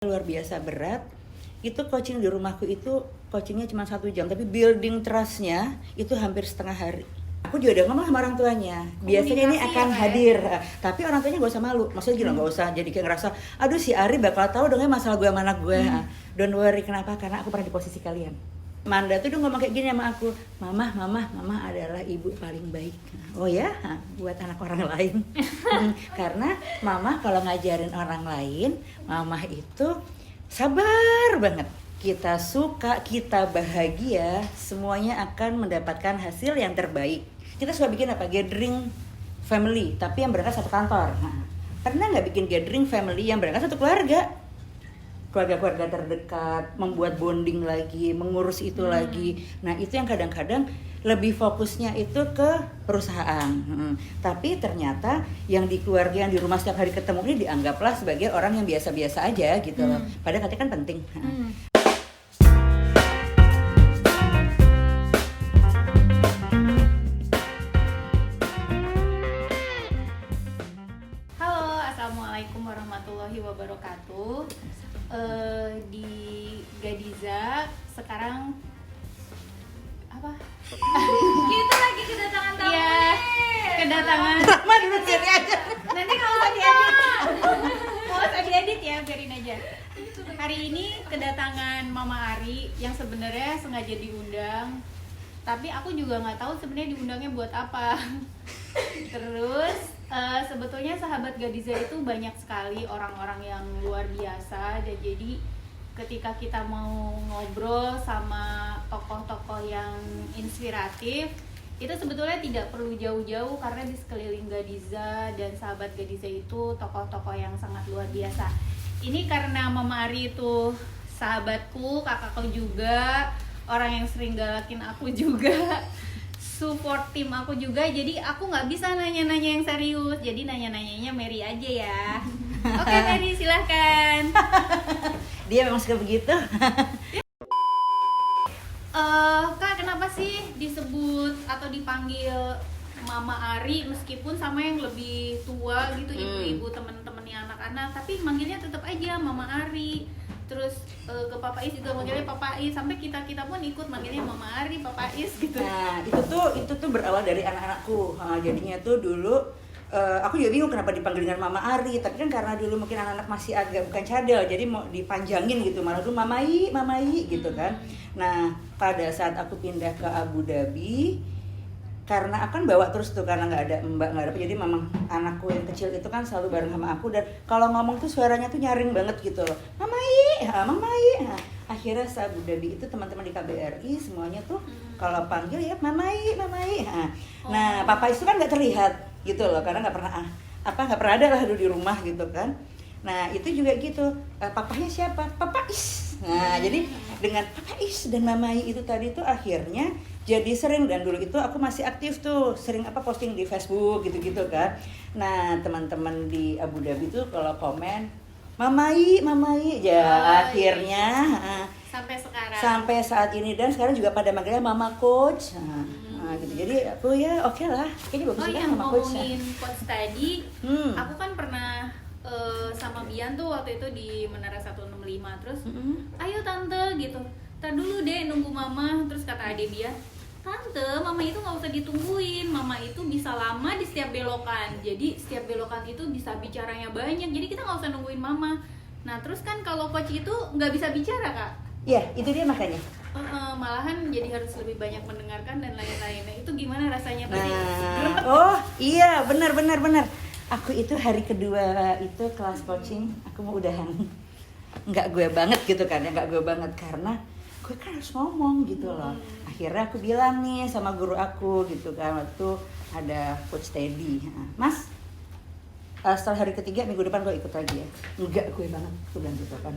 luar biasa berat. Itu coaching di rumahku itu coachingnya cuma 1 jam, tapi building trustnya itu hampir setengah hari. Aku juga udah ngomong sama orang tuanya, biasanya ini akan hadir, tapi orang tuanya gak usah malu, maksudnya gini, gak usah jadi kayak ngerasa, aduh si Ari bakal tahu dong ya masalah gue sama anak gue. Don't worry, kenapa? Karena aku pernah di posisi kalian. Manda tuh udah ngomong kayak gini sama aku, mama adalah ibu paling baik. Oh ya, buat anak orang lain. Karena mama kalau ngajarin orang lain, mama itu sabar banget. Kita suka, kita bahagia, semuanya akan mendapatkan hasil yang terbaik. Kita suka bikin apa? Gathering family, tapi yang berangkat satu kantor. Nah, pernah nggak bikin gathering family yang berangkat satu keluarga? Keluarga-keluarga terdekat, membuat bonding lagi, mengurus itu lagi. Nah itu yang kadang-kadang lebih fokusnya itu ke perusahaan. Tapi ternyata yang di keluarga, yang di rumah setiap hari ketemu ini dianggaplah sebagai orang yang biasa-biasa aja gitu loh. Padahal katanya kan penting. Halo, assalamualaikum warahmatullahi wabarakatuh. Di Gadiza sekarang apa? Kita lagi kedatangan tamu. Iya, kedatangan. Mama dulu sini aja. Nanti nggak usah diedit, nggak usah diedit ya, biarin aja. Hari ini kedatangan Mama Ari yang sebenarnya sengaja diundang, tapi aku juga nggak tahu sebenarnya diundangnya buat apa. Terus sebetulnya sahabat Gadiza itu banyak sekali orang-orang yang luar biasa, dan jadi ketika kita mau ngobrol sama tokoh-tokoh yang inspiratif, itu sebetulnya tidak perlu jauh-jauh karena di sekeliling Gadiza dan sahabat Gadiza itu tokoh-tokoh yang sangat luar biasa. Ini karena Mama Ari itu sahabatku, kakakku juga, orang yang sering galakin aku juga, support tim aku juga, jadi aku nggak bisa nanya-nanya yang serius, jadi nanya-nanyanya Mary aja ya. Oke Mary, silahkan. Dia memang suka begitu. Kak, kenapa sih disebut atau dipanggil Mama Ari meskipun sama yang lebih tua gitu, ibu-ibu temen-temennya anak-anak, tapi manggilnya tetap aja Mama Ari. Terus ke Papa Is juga manggilnya Papa Is, sampai kita pun ikut manggilnya Mama Ari, Papa Is gitu. Nah itu tuh berawal dari anak-anakku. Jadinya tuh dulu aku juga bingung kenapa dipanggil dengan Mama Ari, tapi kan karena dulu mungkin anak-anak masih agak bukan cadel, jadi mau dipanjangin gitu, malah dulu Mamai gitu kan. Nah pada saat aku pindah ke Abu Dhabi, karena akan bawa terus tuh, karena nggak ada mbak, nggak ada apa, jadi memang anakku yang kecil itu kan selalu bareng sama aku, dan kalau ngomong tuh suaranya tuh nyaring banget gitu loh, Mamai. Nah, akhirnya se Abu Dhabi itu teman-teman di KBRI semuanya tuh kalau panggil ya Mamai. Nah Papa itu kan nggak terlihat gitu loh, karena nggak pernah ada lah dulu di rumah gitu kan. Nah itu juga gitu, papahnya siapa? Papa Is. Nah jadi dengan Papa Is dan Mamai itu tadi tuh akhirnya jadi sering, dan dulu itu aku masih aktif tuh, sering posting di Facebook gitu-gitu kan. Nah teman-teman di Abu Dhabi tuh kalau komen Mamai ya, akhirnya sampai saat ini, dan sekarang juga pada manggilnya Mama Coach. Gitu. Jadi aku ya oke lah, kayaknya bagus juga Mama Coach. Ngomongin coach tadi, aku kan pernah sama Bian tuh waktu itu di Menara 165, terus ayo tante gitu, tar dulu deh nunggu mama. Terus kata ade Bian, tante, mama itu nggak usah ditungguin, mama itu bisa lama di setiap belokan, jadi setiap belokan itu bisa bicaranya banyak, jadi kita nggak usah nungguin mama. Nah terus kan kalau coach itu nggak bisa bicara kak. Iya itu dia makanya. Malahan jadi harus lebih banyak mendengarkan dan lain-lainnya. Itu gimana rasanya tadi? Oh iya benar. Aku itu hari kedua itu kelas coaching, aku mau udahan. Nggak gue banget gitu kan ya, nggak gue banget karena gue kan harus ngomong gitu loh. Akhirnya aku bilang nih sama guru aku gitu kan, waktu ada coach Teddy, Mas, setelah hari ketiga minggu depan gue ikut lagi ya. Enggak gue banget, aku bilang gitu kan.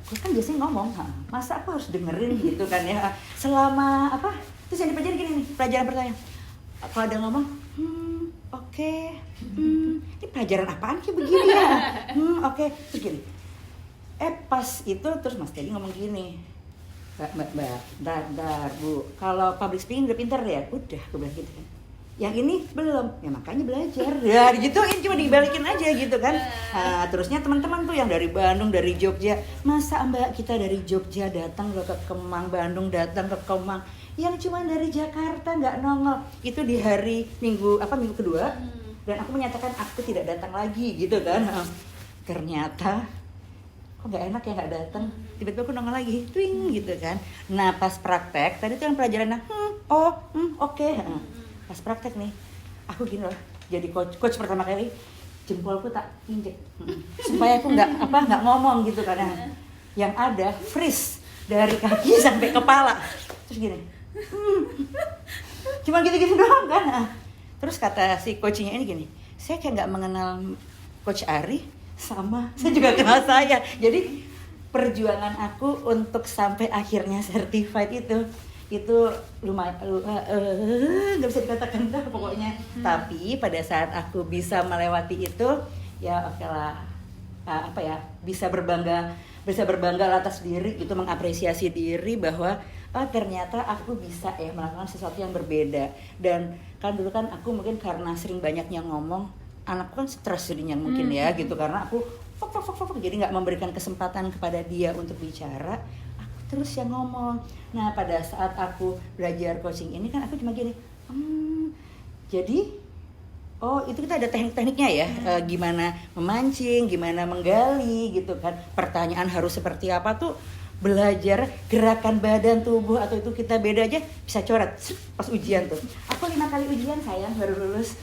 Gue kan biasanya ngomong, masa aku harus dengerin gitu kan ya, selama apa, terus yang dipelajari gini nih, pelajaran pertanyaan, kalau ada ngomong, oke, ini pelajaran apaan kayak begini ya, oke. Terus gini, pas itu terus Mas Teddy ngomong gini, Mbak, dar Bu, kalau public speaking udah pinter ya, udah, aku bilang gitu kan. yang ini belum, ya makanya belajar ya digituin, cuma dibalikin aja gitu kan. Nah, terusnya teman-teman tuh yang dari Bandung, dari Jogja, masa mbak kita dari Jogja datang ke Kemang, Bandung datang ke Kemang, yang cuma dari Jakarta nggak nongol, itu di hari minggu kedua, dan aku menyatakan aku tidak datang lagi gitu kan. Ternyata kok nggak enak ya nggak datang, tiba-tiba aku nongol lagi, twing gitu kan. Nah pas praktek tadi tuh yang pelajarannya oke. Pas praktek nih, aku gini loh, jadi coach pertama kali jempolku tak injek, supaya aku nggak ngomong gitu karena yang ada freeze dari kaki sampai kepala, terus gini, cuma gitu-gitu doang kan. Terus kata si coachnya ini gini, saya kayak nggak mengenal Coach Ari, sama saya juga kenal saya, jadi perjuangan aku untuk sampai akhirnya certified itu lumayan nggak bisa dikatakan dah pokoknya. Tapi pada saat aku bisa melewati itu ya oke lah, bisa berbangga atas diri gitu, mengapresiasi diri bahwa ternyata aku bisa ya melakukan sesuatu yang berbeda. Dan kan dulu kan aku mungkin karena sering banyaknya ngomong, anakku kan stres jadinya mungkin ya gitu, karena aku jadi nggak memberikan kesempatan kepada dia untuk bicara, terus yang ngomong. Nah pada saat aku belajar coaching ini kan aku cuma gini, jadi itu kita ada teknik-tekniknya ya, gimana memancing, gimana menggali gitu kan, pertanyaan harus seperti apa tuh, belajar gerakan badan tubuh, atau itu kita beda aja bisa coret pas ujian tuh. Aku 5 kali ujian sayang baru lulus.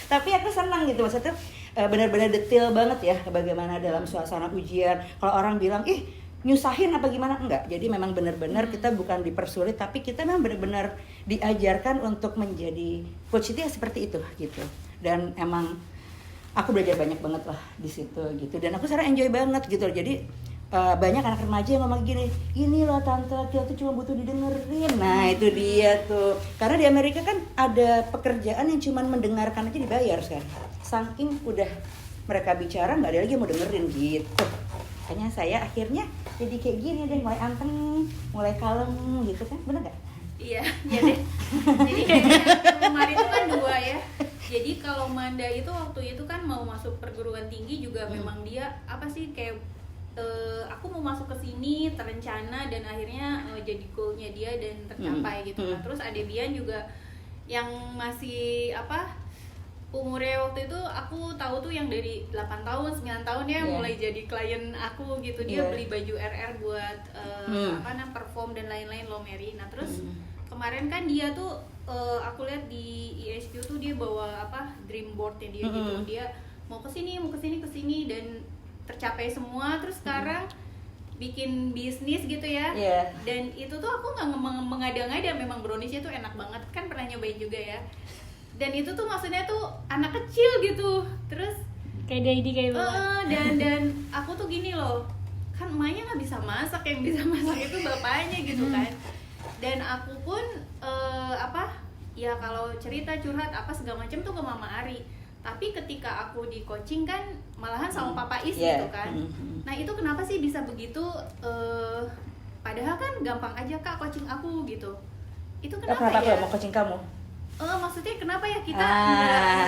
Tapi aku senang gitu, maksudnya benar-benar detail banget ya bagaimana dalam suasana ujian. Kalau orang bilang nyusahin apa gimana, enggak. Jadi memang benar-benar kita bukan dipersulit, tapi kita memang benar-benar diajarkan untuk menjadi coach itu ya seperti itu gitu. Dan emang aku belajar banyak banget lah di situ gitu. Dan aku sekarang enjoy banget gitu. Jadi banyak anak remaja yang ngomong gini, ini loh tante, kita tuh cuma butuh didengerin. Nah itu dia tuh, karena di Amerika kan ada pekerjaan yang cuma mendengarkan aja dibayar sekarang. Saking udah mereka bicara nggak ada lagi yang mau dengerin gitu. Makanya saya akhirnya jadi kayak gini deh, mulai anteng, mulai kalem gitu kan, bener gak? Iya deh. Jadi kayaknya kemarin itu kan 2 ya. Jadi kalau Manda itu waktu itu kan mau masuk perguruan tinggi juga, memang dia kayak aku mau masuk ke sini terencana dan akhirnya jadi goalnya dia dan tercapai gitu. Nah, terus ada Bian juga yang masih umurnya waktu itu aku tahu tuh yang dari 8 tahun, 9 tahun ya, mulai jadi klien aku gitu. Dia beli baju RR buat perform dan lain-lain loh Mary. Nah, terus kemarin kan dia tuh aku lihat di ISQ tuh dia bawa dream boardnya dia gitu. Dia mau kesini dan tercapai semua. Terus sekarang bikin bisnis gitu ya. Dan itu tuh aku nggak mengada-ngada, memang browniesnya tuh enak banget kan, pernah nyobain juga ya. Dan itu tuh maksudnya tuh anak kecil gitu, terus kayak Daddy kayak lu. Dan aku tuh gini loh, kan emaknya nggak bisa masak, yang bisa masak itu bapaknya gitu kan. Dan aku pun ya kalau cerita curhat segala macam tuh ke Mama Ari. Tapi ketika aku di coaching kan malahan sama Papa Is gitu kan. Nah itu kenapa sih bisa begitu? Padahal kan gampang aja Kak coaching aku gitu. Itu kenapa ya? Mau coaching kamu? Maksudnya kenapa ya kita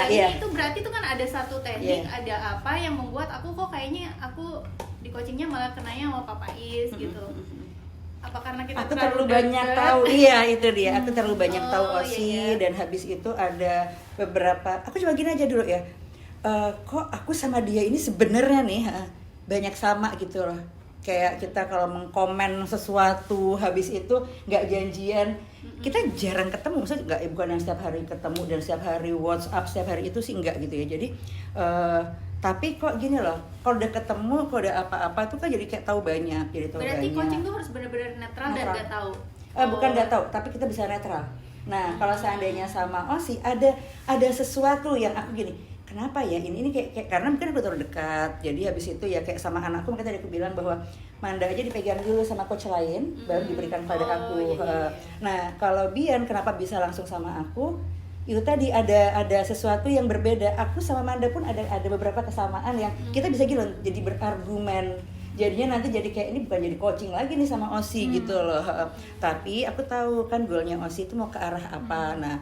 itu berarti itu kan ada satu teknik, ada apa yang membuat aku kok kayaknya aku di coachingnya malah kenanya sama Papa Is gitu. Apa karena kita terlalu banyak tahu? Iya itu dia, aku terlalu banyak tahu OSI. Dan habis itu ada beberapa, aku coba gini aja dulu ya, kok aku sama dia ini sebenarnya nih banyak sama gitu loh. Kayak kita kalau mengkomen sesuatu habis itu nggak janjian, kita jarang ketemu, maksudnya bukan yang setiap hari ketemu dan setiap hari WhatsApp setiap hari itu sih enggak gitu ya. Jadi tapi kok gini loh, kalau udah ketemu, kalau udah apa-apa tuh kan jadi kayak tahu banyak, jadi tahu berarti banyak. coaching tuh harus benar-benar netral dan nggak tahu. Bukan nggak tahu, tapi kita bisa netral. Nah kalau seandainya sama sih ada sesuatu yang aku gini, kenapa ya ini kayak karena mungkin aku terlalu dekat, jadi habis itu ya kayak sama anakku, makanya tadi aku bilang bahwa Manda aja dipegang dulu sama coach lain, baru diberikan pada aku. Nah kalau Bian kenapa bisa langsung sama aku? Itu tadi ada sesuatu yang berbeda. Aku sama Manda pun ada beberapa kesamaan yang kita bisa gitu jadi berargumen jadinya nanti jadi kayak ini bukan jadi coaching lagi nih sama Osi gitu loh. Tapi aku tahu kan goalnya Osi itu mau ke arah apa. Nah,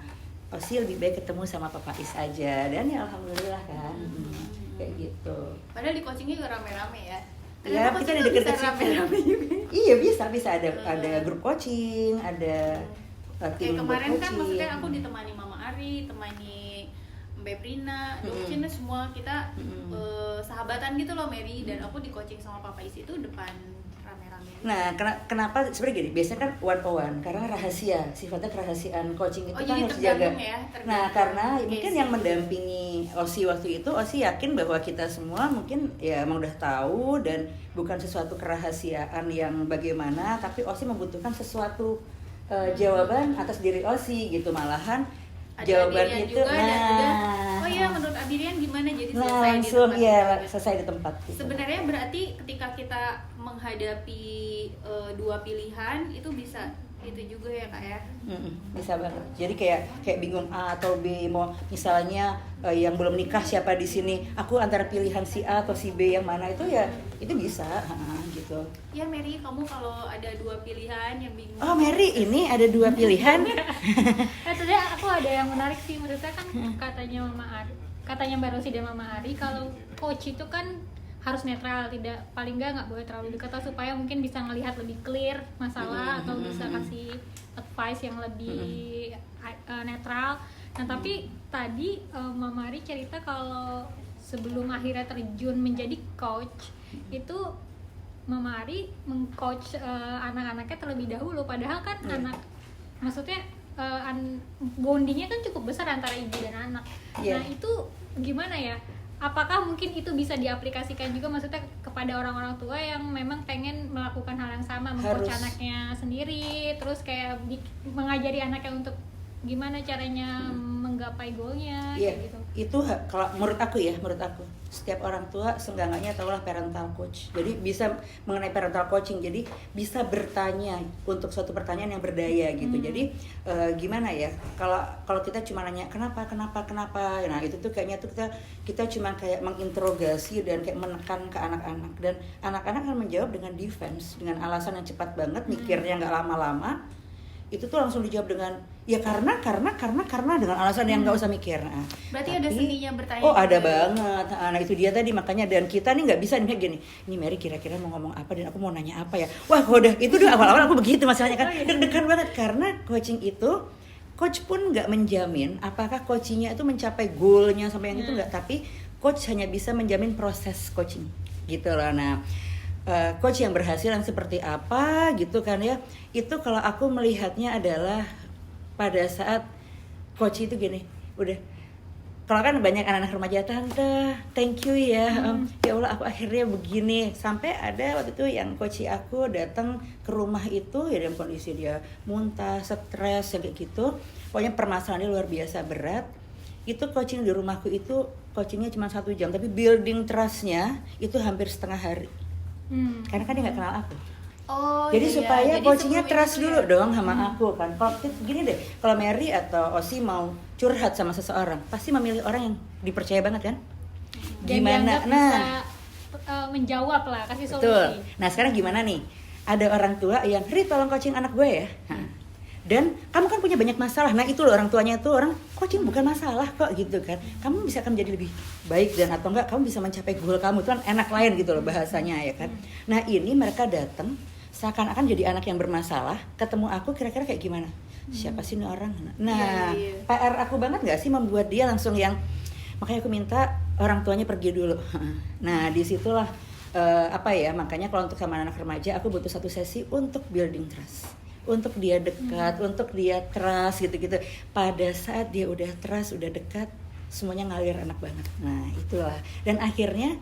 Osi lebih baik ketemu sama Papa Is aja, dan ya alhamdulillah kan. Kayak gitu. Padahal di coachingnya juga rame-rame ya. Ya, Ternyata kita coaching ada tuh deket bisa situ. rame-rame juga. Iya bisa ada grup coaching, ada tim Kayak kemarin buat kan coaching. maksudnya aku ditemani Mama Ari, temani Mbak Prina, Dokcina semua kita sahabatan gitu loh Mary, dan aku di coaching sama Papa Is itu depan rame-rame. Nah, kenapa sebenarnya gini? Biasanya kan one karena rahasia, sifatnya kerahasiaan coaching itu kan jadi harus dijaga. tergantung ya, tergantung Nah, karena mungkin case. yang mendampingi Osi waktu itu, Osi yakin bahwa kita semua mungkin ya emang udah tahu dan bukan sesuatu kerahasiaan yang bagaimana, tapi Osi membutuhkan sesuatu jawaban atas diri Osi gitu, malahan Ada jawaban Adrian itu juga, dan udah, oh iya nah menurut Adrian gimana, jadi nah selesai di langsung tempat ya gitu. selesai di tempat gitu. Sebenarnya berarti ketika kita menghadapi dua pilihan itu bisa itu juga ya Kak ya. Bisa banget. Jadi kayak bingung A atau B, mau misalnya yang belum nikah siapa di sini, aku antara pilihan si A atau si B yang mana, itu ya itu bisa gitu. Ya Mary, kamu kalau ada dua pilihan yang bingung. Oh Mary, ini ada dua pilihan. Tadi aku ada yang menarik sih, maksudnya kan katanya Mbak Rosi dan Mama Ari kalau coach itu kan harus netral, tidak, paling nggak boleh terlalu dekat supaya mungkin bisa ngelihat lebih clear masalah atau bisa kasih advice yang lebih netral. Nah tapi tadi Mama Ari cerita kalau sebelum akhirnya terjun menjadi coach itu Mama Ari mengcoach anak-anaknya terlebih dahulu, padahal kan anak, maksudnya bondingnya kan cukup besar antara ibu dan anak. Nah itu gimana ya? Apakah mungkin itu bisa diaplikasikan juga maksudnya kepada orang-orang tua yang memang pengen melakukan hal yang sama, mengcoach anaknya sendiri, terus kayak mengajari anaknya untuk gimana caranya menggapai goalnya gitu. Itu kalau menurut aku setiap orang tua seenggaknya tahulah parental coach. Jadi bisa mengenai parental coaching, jadi bisa bertanya untuk suatu pertanyaan yang berdaya gitu. Jadi gimana ya, kalau kita cuma nanya kenapa, nah itu tuh kayaknya tuh kita cuma kayak menginterogasi dan kayak menekan ke anak-anak, dan anak-anak akan menjawab dengan defense, dengan alasan yang cepat banget, mikirnya nggak lama-lama. Itu tuh langsung dijawab dengan ya karena dengan alasan yang nggak usah mikir. Nah, berarti ada seninya bertanya. Oh ada banget. Nah itu dia tadi, makanya dan kita nih nggak bisa nih kayak gini. Ini Mary kira-kira mau ngomong apa dan aku mau nanya apa ya? Wah udah itu dulu awal-awal aku begitu masalahnya kan, deg-degan banget karena coaching itu coach pun nggak menjamin apakah coachingnya itu mencapai goalnya sampai yang itu nggak, tapi coach hanya bisa menjamin proses coaching gitu loh. Nah coach yang berhasil yang seperti apa gitu kan ya, itu kalau aku melihatnya adalah pada saat coach itu gini, udah kalau kan banyak anak-anak remaja, tante thank you ya, ya Allah aku akhirnya begini, sampai ada waktu itu yang coach aku datang ke rumah itu ya dalam kondisi dia muntah, stres kayak gitu, pokoknya permasalahannya luar biasa berat. Itu coaching di rumahku itu coachingnya cuma 1 jam, tapi building trustnya itu hampir setengah hari. Karena kan dia nggak kenal aku. Jadi supaya coachingnya trust dulu dong sama aku kan. Kalau gini deh, kalau Mary atau Osi mau curhat sama seseorang, pasti memilih orang yang dipercaya banget kan. Gimana? Nah, bisa menjawab lah, kasih solusi. Betul. Nah sekarang gimana nih? Ada orang tua yang, Ri tolong coaching anak gue ya. Dan kamu kan punya banyak masalah. Nah itu loh orang tuanya tuh orang coaching bukan masalah kok gitu kan. Kamu bisa akan menjadi lebih baik, dan atau enggak kamu bisa mencapai goal kamu. Itu kan enak lain gitu loh bahasanya ya kan. Nah ini mereka datang seakan-akan jadi anak yang bermasalah, ketemu aku kira-kira kayak gimana? Siapa sih ini orang? Nah PR aku banget nggak sih membuat dia langsung yang, makanya aku minta orang tuanya pergi dulu. Nah disitulah makanya kalau untuk sama anak remaja aku butuh 1 sesi untuk building trust, untuk dia dekat, untuk dia trust gitu-gitu. Pada saat dia udah trust, udah dekat, semuanya ngalir enak banget. Nah itulah, dan akhirnya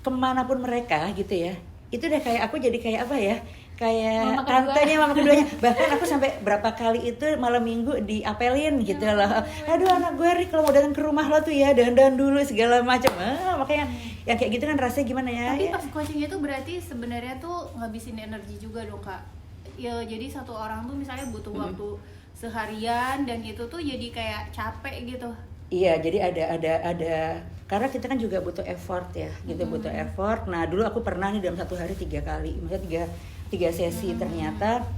kemanapun mereka gitu ya, itu udah kayak aku jadi kayak apa ya, kayak tantenya mama keduanya. Bahkan aku sampai berapa kali itu malam minggu diapelin gitu loh. Aduh anak gue Ri, kalau mau datang ke rumah lo tuh ya dandan dulu segala macam. Makanya yang kayak gitu kan rasanya gimana ya. Tapi pas coaching itu berarti sebenarnya tuh ngabisin energi juga dong Kak. Ya jadi satu orang tuh misalnya butuh waktu seharian, dan itu tuh jadi kayak capek gitu. Iya, jadi ada karena kita kan juga butuh effort ya, gitu butuh effort. Nah dulu aku pernah nih dalam satu hari 3 kali, maksudnya tiga sesi. Ternyata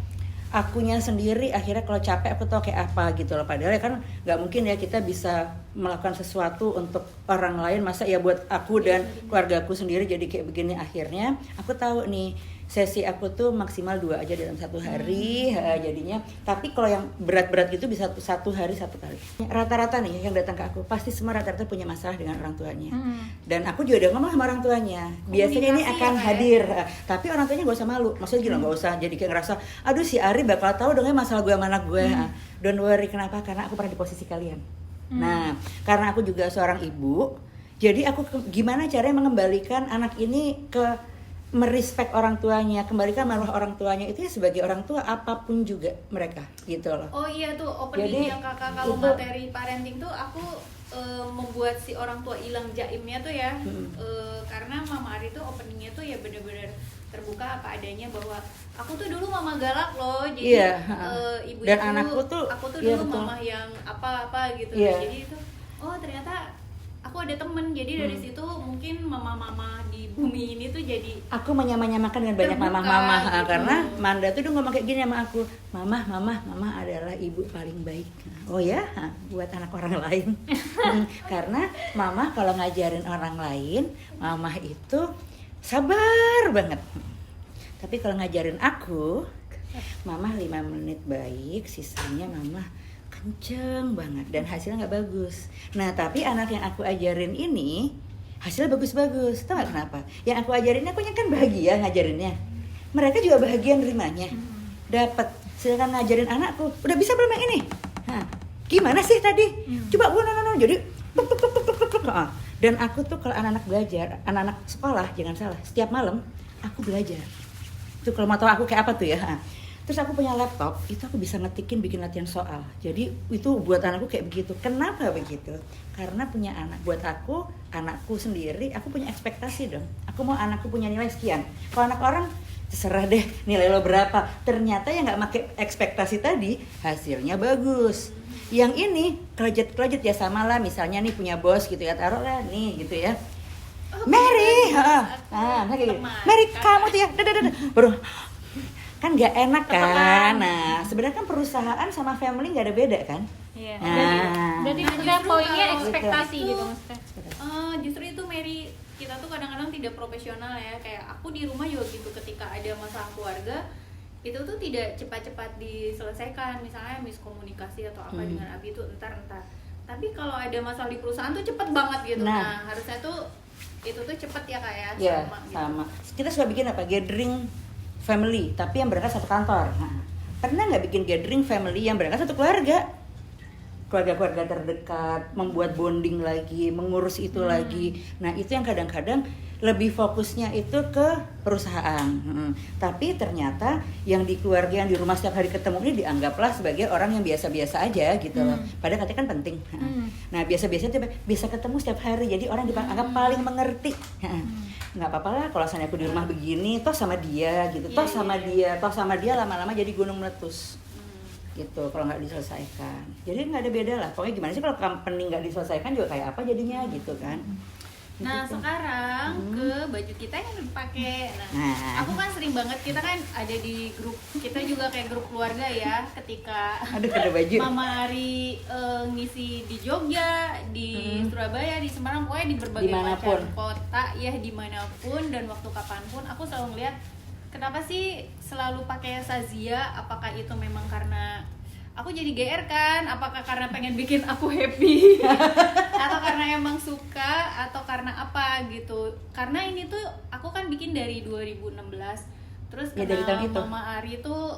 akunya sendiri akhirnya kalau capek aku tahu kayak apa gitu loh. Padahal ya kan nggak mungkin ya kita bisa melakukan sesuatu untuk orang lain, masa ya buat aku dan keluargaku sendiri jadi kayak begini. Akhirnya aku tahu nih sesi aku tuh maksimal 2 aja dalam satu hari jadinya. Tapi kalau yang berat-berat gitu bisa satu hari 1 kali. Rata-rata nih yang datang ke aku pasti semua rata-rata punya masalah dengan orang tuanya. Dan aku juga udah ngomong sama orang tuanya. Biasanya ini Komunikasi akan ya, hadir. Tapi orang tuanya gak usah malu. Maksudnya gini, gak usah jadi kayak ngerasa, aduh si Ari bakal tahu dong ya masalah gue sama anak gue. Don't worry, kenapa? Karena aku pernah di posisi kalian. Nah, karena aku juga seorang ibu, jadi aku gimana caranya mengembalikan anak ini ke merespek orang tuanya, kembalikan marwah orang tuanya itu ya sebagai orang tua apapun juga mereka gitu loh. Oh iya tuh opening Jadi, yang kakak kalau itu- materi parenting tuh aku membuat si orang tua hilang jaimnya tuh ya. Karena Mama Ari tuh openingnya tuh ya bener-bener terbuka apa adanya bahwa aku tuh dulu mama galak loh, jadi Iya, ibu dan itu anakku tuh aku tuh iya, dulu betul. mama yang apa-apa gitu. Iya. Jadi itu oh ternyata aku ada temen, jadi dari situ mungkin mama-mama di bumi ini tuh jadi Aku menyamakan dengan banyak Terbuka, mama-mama gitu. karena Manda tuh dulu ngomong kayak gini sama aku, mama adalah ibu paling baik. Oh ya, buat anak orang lain. Karena mama kalau ngajarin orang lain, mama itu sabar banget. Tapi kalau ngajarin aku, mama 5 menit baik, sisanya mama kenceng banget dan hasilnya nggak bagus. Nah tapi anak yang aku ajarin ini hasilnya bagus-bagus. Tahu nggak kenapa? Yang aku ajarin aku kan bahagia ngajarinnya. Mereka juga bahagia nerimanya. Dapat. Sedangkan ngajarin anakku, udah bisa belum yang ini? Hah, gimana sih tadi? Coba no. Jadi dan aku tuh kalau anak-anak belajar, anak-anak sekolah jangan salah, setiap malam aku belajar. Tuh kalau mau tahu aku kayak apa tuh ya. Terus aku punya laptop, itu aku bisa ngetikin bikin latihan soal. Jadi itu buat anakku kayak begitu. Kenapa begitu? Karena punya anak. Buat aku, anakku sendiri, aku punya ekspektasi dong. Aku mau anakku punya nilai sekian. Kalau anak orang, terserah deh nilai lo berapa. Ternyata yang nggak pakai ekspektasi tadi, hasilnya bagus. Yang ini, kelajat ya sama lah. Misalnya nih punya bos gitu ya, taruh lah nih gitu ya. Mary, kayak gitu. Mary kamu tuh ya, baru kan nggak enak kan. Nah sebenarnya kan perusahaan sama family nggak ada beda kan. Iya. Nah. Jadi Nah, sebenarnya justru poinnya kalau ekspektasi itu- gitu maksudnya. justru itu Mary, kita tuh kadang-kadang tidak profesional ya. Kayak aku di rumah juga gitu, ketika ada masalah keluarga itu tuh tidak cepat-cepat diselesaikan, misalnya miskomunikasi atau apa dengan Abi itu entar. Tapi kalau ada masalah di perusahaan tuh cepet banget gitu. Nah. Harusnya tuh itu tuh cepet ya kak ya, Ya gitu. sama. Kita suka bikin apa? Gathering family, tapi yang berangkat satu kantor. Nah, pernah nggak bikin gathering family yang berangkat satu keluarga? Keluarga-keluarga terdekat, membuat bonding lagi, mengurus itu lagi. Nah itu yang kadang-kadang lebih fokusnya itu ke perusahaan. Tapi ternyata yang di keluarga, yang di rumah setiap hari ketemu ini dianggaplah sebagai orang yang biasa-biasa aja gitu loh. Padahal katanya kan penting. Nah biasa-biasa itu bisa ketemu setiap hari, jadi orang dianggap paling mengerti. Nggak apa-apa lah kalau misalnya aku di rumah begini, toh sama dia gitu, toh sama dia lama-lama jadi gunung meletus. Gitu kalau nggak diselesaikan, jadi nggak ada beda lah. Pokoknya gimana sih kalau company nggak diselesaikan juga kayak apa jadinya gitu kan. Nah Gitu. sekarang ke baju kita yang dipakai. Nah. Aku kan sering banget, kita kan ada di grup, kita juga kayak grup keluarga ya. Ketika Aduh ada baju. Mama Ari ngisi di Jogja, di Surabaya, di Semarang, pokoknya di berbagai Dimanapun. macam kota ya, dimanapun dan waktu kapanpun, aku selalu ngeliat kenapa sih selalu pakai Sazia. Apakah itu memang karena aku jadi GR kan? Apakah karena pengen bikin aku happy? Atau karena emang suka? Atau karena apa gitu? Karena ini tuh aku kan bikin dari 2016. Terus Ya, dari tahun itu. Mama Ari tuh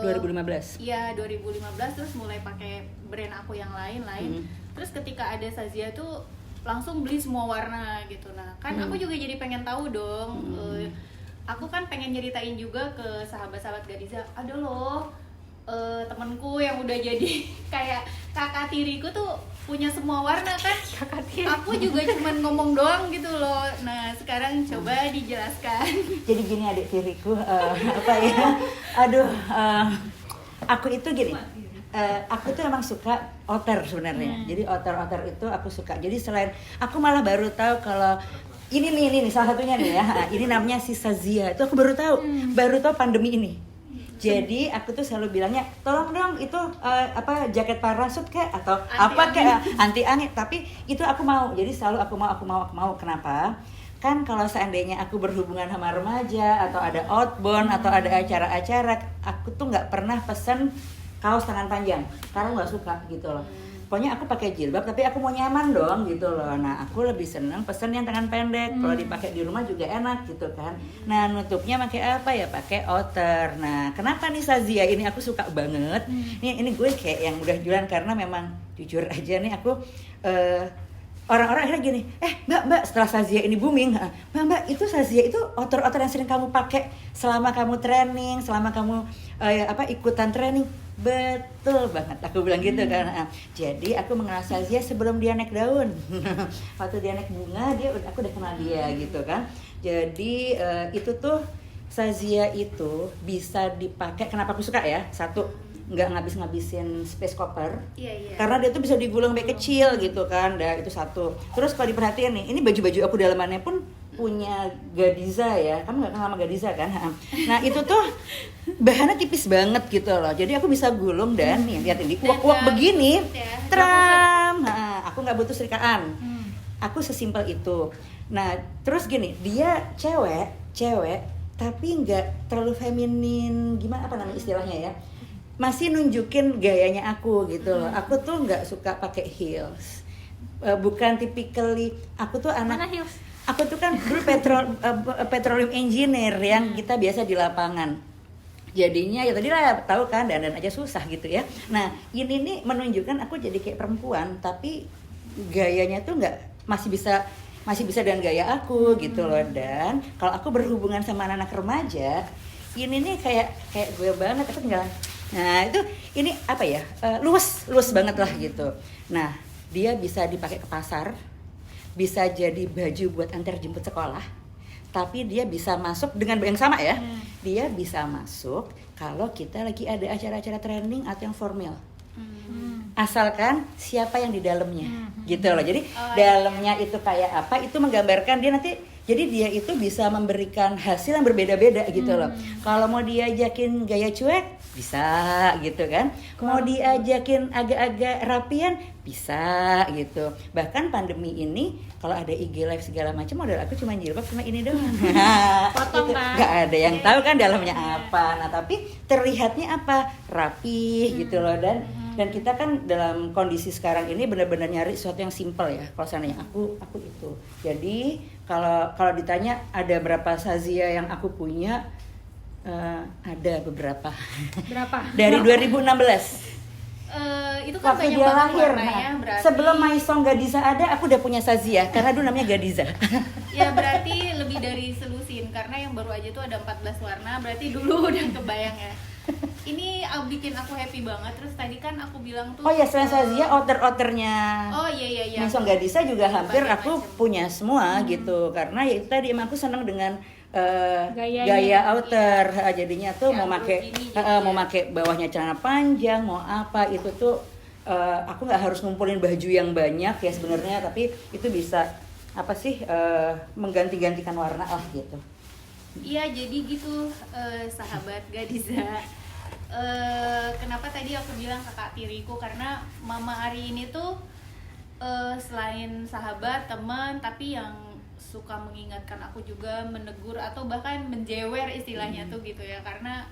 2015. Iya 2015, terus mulai pakai brand aku yang lain-lain. Terus ketika ada Sazia tuh langsung beli semua warna gitu. Nah kan aku juga jadi pengen tahu dong. Aku kan pengen nyeritain juga ke sahabat-sahabat Gadiza, ada loh temenku yang udah jadi kayak kakak tiriku tuh punya semua warna kan. Kakak tiri. Aku juga cuman ngomong doang gitu loh. Nah sekarang coba dijelaskan. Jadi gini adik tiriku, apa ya? Aduh, aku itu gini. aku tuh emang suka outer sebenarnya. Jadi outer itu aku suka. Jadi selain aku malah baru tahu kalau ini nih salah satunya nih ya. Ini namanya Sisazia. Itu aku baru tahu pandemi ini. Jadi aku tuh selalu bilangnya, tolong dong itu jaket parasut kayak atau anti angin. Tapi itu aku mau. Jadi selalu aku mau. Kenapa? Kan kalau seandainya aku berhubungan sama remaja atau ada outbound atau ada acara-acara, aku tuh nggak pernah pesen kaos tangan panjang karena nggak suka gitu loh. Pokoknya aku pakai jilbab tapi aku mau nyaman dong gitu loh. Nah aku lebih seneng pesen yang tangan pendek. Kalau dipakai di rumah juga enak gitu kan. Nah nutupnya pakai apa ya? Pakai outer. Nah kenapa nih Sazia ini aku suka banget. Ini gue kayak yang udah jualan karena memang jujur aja nih aku orang-orang akhirnya gini, mbak setelah Sazia ini booming, mbak itu Sazia itu outer yang sering kamu pakai selama kamu training, selama kamu ikutan training. Betul banget, aku bilang gitu kan. Jadi aku mengenal Sazia sebelum dia naik daun. Waktu dia naik bunga, aku udah kenal dia gitu kan. Jadi itu tuh Sazia itu bisa dipakai. Kenapa aku suka ya? Satu, nggak ngabisin space copper. Iya. Karena dia tuh bisa digulung baik kecil gitu kan. Itu satu. Terus kalau diperhatiin nih, ini baju-baju aku dalamannya pun punya Gadiza ya. Kamu nggak kenal sama Gadiza kan? Nah itu tuh bahannya tipis banget gitu loh. Jadi aku bisa gulung dan nih lihat ini uak-uak begini. Tram. Aku nggak butuh serikaan. Aku sesimpel itu. Nah terus gini, dia cewek tapi nggak terlalu feminin, gimana apa namanya istilahnya ya? Masih nunjukin gayanya aku gitu loh. Aku tuh nggak suka pakai heels. Bukan typically aku tuh anak. Mana heels? Aku tuh kan dulu petroleum engineer yang kita biasa di lapangan. Jadinya ya tadi lah tahu kan dandan aja susah gitu ya. Nah ini nih menunjukkan aku jadi kayak perempuan tapi gayanya tuh masih bisa dengan gaya aku gitu loh. Dan kalau aku berhubungan sama anak remaja ini nih kayak gue banget. Aku tinggal ini apa ya, luas banget lah gitu. Nah dia bisa dipakai ke pasar, bisa jadi baju buat antar jemput sekolah, tapi dia bisa masuk dengan yang sama ya. Dia bisa masuk kalau kita lagi ada acara-acara training atau yang formal. Asalkan siapa yang di dalamnya gitu loh. Jadi dalamnya itu kayak apa, itu menggambarkan dia nanti. Jadi dia itu bisa memberikan hasil yang berbeda-beda gitu loh. Kalau mau diajakin gaya cuek, bisa gitu kan. Mau diajakin agak-agak rapian, bisa gitu. Bahkan pandemi ini, kalau ada IG live segala macam, modal aku cuma jilbab cuma ini doang. Potong gitu. kan? Gak ada yang tahu kan dalamnya apa. Nah tapi terlihatnya apa? Rapi gitu loh. Dan kita kan dalam kondisi sekarang ini benar-benar nyari sesuatu yang simple ya. Kalau seandainya aku itu. Jadi kalau ditanya ada berapa Sazia yang aku punya, ada beberapa. Berapa? Dari 2016. Itu kan Waktu banyak dia banget lahir. warnanya, berarti. Sebelum Maisong Gadiza ada, aku udah punya Sazia karena dulu namanya Gadiza. Ya berarti lebih dari selusin karena yang baru aja tuh ada 14 warna, berarti dulu udah kebayang ya. Ini bikin aku happy banget. Terus tadi kan aku bilang tuh, Oh ya, selain Sazia, outer-outernya oh iya Maisong Gadiza juga hampir Banyak aku macam. punya semua gitu. Karena ya itu tadi emang aku senang dengan Gayanya. gaya outer. Jadinya tuh Ya, mau pakai begini gitu mau ya. pakai bawahnya celana panjang, mau apa itu tuh aku nggak harus ngumpulin baju yang banyak ya sebenarnya, tapi itu bisa mengganti-gantikan warna lah gitu. Iya, jadi gitu sahabat Gadiza. Kenapa tadi aku bilang kakak tiriku, karena Mama Ari ini tuh selain sahabat, teman, tapi yang suka mengingatkan aku juga, menegur atau bahkan menjewer istilahnya tuh gitu ya, karena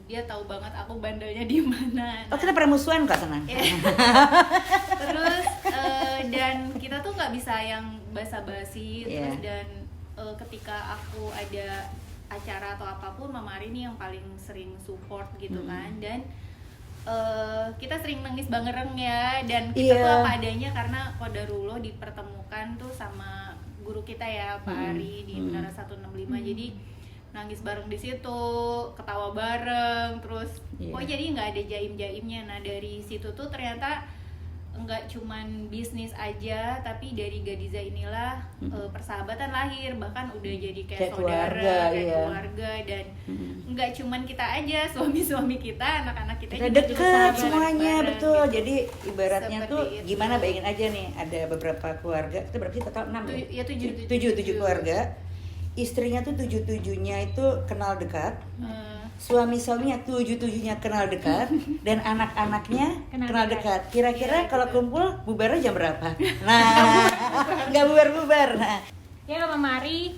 dia tahu banget aku bandelnya di mana. Oh, kita pernah musuhan Kak Senang. Terus dan kita tuh nggak bisa yang basa-basi. Yeah. Terus dan ketika aku ada acara atau apapun, Mama Ari ini yang paling sering support gitu kan. Dan kita sering nangis bareng ya, dan kita tuh apa adanya karena Qadarullah dipertemukan tuh sama guru kita ya Pak Ari di Menara 165. Jadi nangis bareng di situ, ketawa bareng, terus jadi nggak ada jaim-jaimnya. Nah dari situ tuh ternyata nggak cuman bisnis aja, tapi dari Gadiza inilah persahabatan lahir, bahkan udah jadi kayak saudara, kayak keluarga, dan nggak cuman kita aja, suami-suami kita, anak-anak kita juga dekat sahabat semuanya bareng, betul gitu. jadi ibaratnya Seperti tuh itu. gimana, bayangin aja nih ada beberapa keluarga, kita berarti total 6 ya? Ya, tujuh. Tujuh keluarga, istrinya tuh 7-7-nya itu kenal dekat, Eh, suami-suaminya 7-7-nya kenal dekat, dan anak-anaknya kenal dekat. Kira-kira Iya, kalau gitu. kumpul bubarnya jam berapa? Nah, nggak bubar-bubar. Nah, Ya Mama Ari,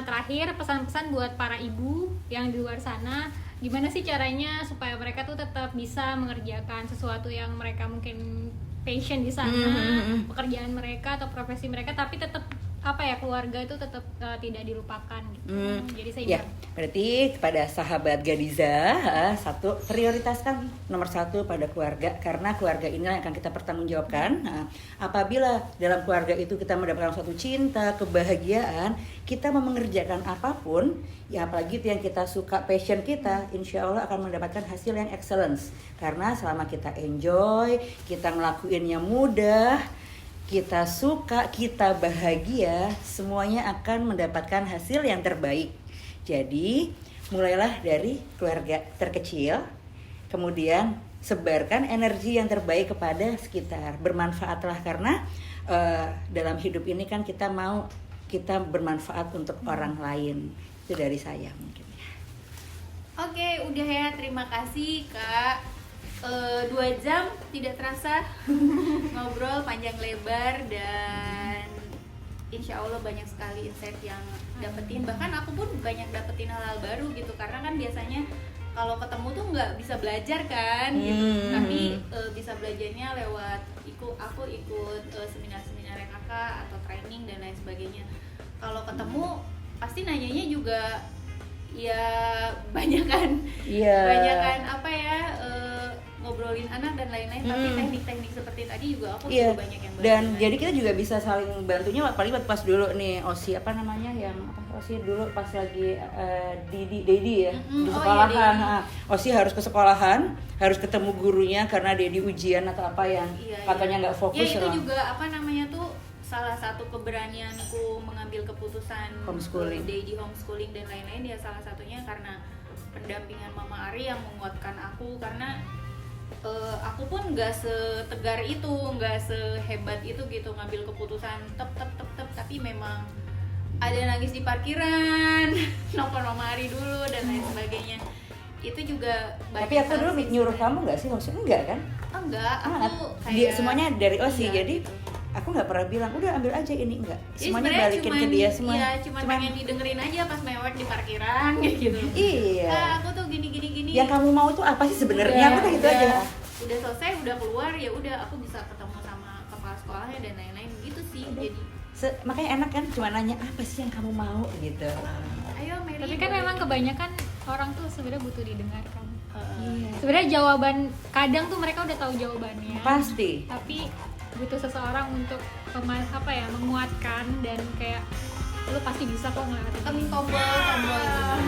terakhir pesan-pesan buat para ibu yang di luar sana, gimana sih caranya supaya mereka tuh tetap bisa mengerjakan sesuatu yang mereka mungkin passion di sana, pekerjaan mereka atau profesi mereka, tapi tetap apa ya, keluarga itu tetap tidak dilupakan gitu. Jadi ya, seimbang. berarti kepada sahabat Gadiza, satu, prioritaskan nomor satu pada keluarga, karena keluarga inilah yang akan kita pertanggungjawabkan. Nah, apabila dalam keluarga itu kita mendapatkan suatu cinta, kebahagiaan, kita mau mengerjakan apapun, ya apalagi itu yang kita suka, passion kita, insya Allah akan mendapatkan hasil yang excellence. Karena selama kita enjoy, kita ngelakuinnya mudah, kita suka, kita bahagia, semuanya akan mendapatkan hasil yang terbaik. Jadi, mulailah dari keluarga terkecil, kemudian sebarkan energi yang terbaik kepada sekitar. Bermanfaatlah, karena dalam hidup ini kan kita mau kita bermanfaat untuk orang lain. Itu dari saya mungkin. Oke, udah ya, terima kasih Kak. 2 jam tidak terasa ngobrol panjang lebar, dan insya Allah banyak sekali insight yang dapetin. Bahkan aku pun banyak dapetin hal-hal baru gitu, karena kan biasanya kalau ketemu tuh nggak bisa belajar kan gitu. Tapi bisa belajarnya lewat aku ikut seminar-seminar kakak atau training dan lain sebagainya. Kalau ketemu pasti nanyanya juga ya banyakan apa ya, ngobrolin anak dan lain-lain, tapi teknik-teknik seperti tadi juga aku juga banyak yang dan belajar. jadi kita juga bisa saling bantunya, apalagi pas dulu nih OSI apa namanya yang OSI dulu pas lagi Dedi ya di sekolahan. OSI harus ke sekolahan, harus ketemu gurunya karena Dedi ujian atau apa yang katanya nggak fokus. Ya itu juga apa namanya tuh salah satu keberanianku mengambil keputusan Homeschooling. Dedi homeschooling dan lain-lain, ya salah satunya karena pendampingan Mama Ari yang menguatkan aku, karena aku pun nggak setegar itu, nggak sehebat itu gitu ngambil keputusan tapi memang ada nangis di parkiran, nelfon Mama Ari dulu dan lain sebagainya. Itu juga Tapi aku dulu nyuruh kamu nggak sih, maksudnya enggak kan? Enggak, aku Dia semuanya dari OSI, iya, jadi gitu. aku nggak pernah bilang udah ambil aja ini, enggak. Jadi Semuanya sebenarnya balikin ke dia semua. Iya, cuman pengen didengerin aja pas mewek di parkiran kayak gitu. Iya. Ah, aku tuh gini. Yang kamu mau tuh apa sih sebenarnya? Aku tuh gitu Udah- aja. Udah selesai, udah keluar, ya udah aku bisa ketemu sama kepala sekolahnya dan lain-lain gitu sih. Jadi Makanya enak kan, cuma nanya apa sih yang kamu mau gitu. ayo Mary. Tapi kan memang kebanyakan orang tuh sebenarnya butuh didengarkan. Iya. Sebenarnya jawaban, kadang tuh mereka udah tahu jawabannya. Pasti. Tapi butuh seseorang untuk menguatkan dan kayak lu pasti bisa kok ngelewatin ini. tombol.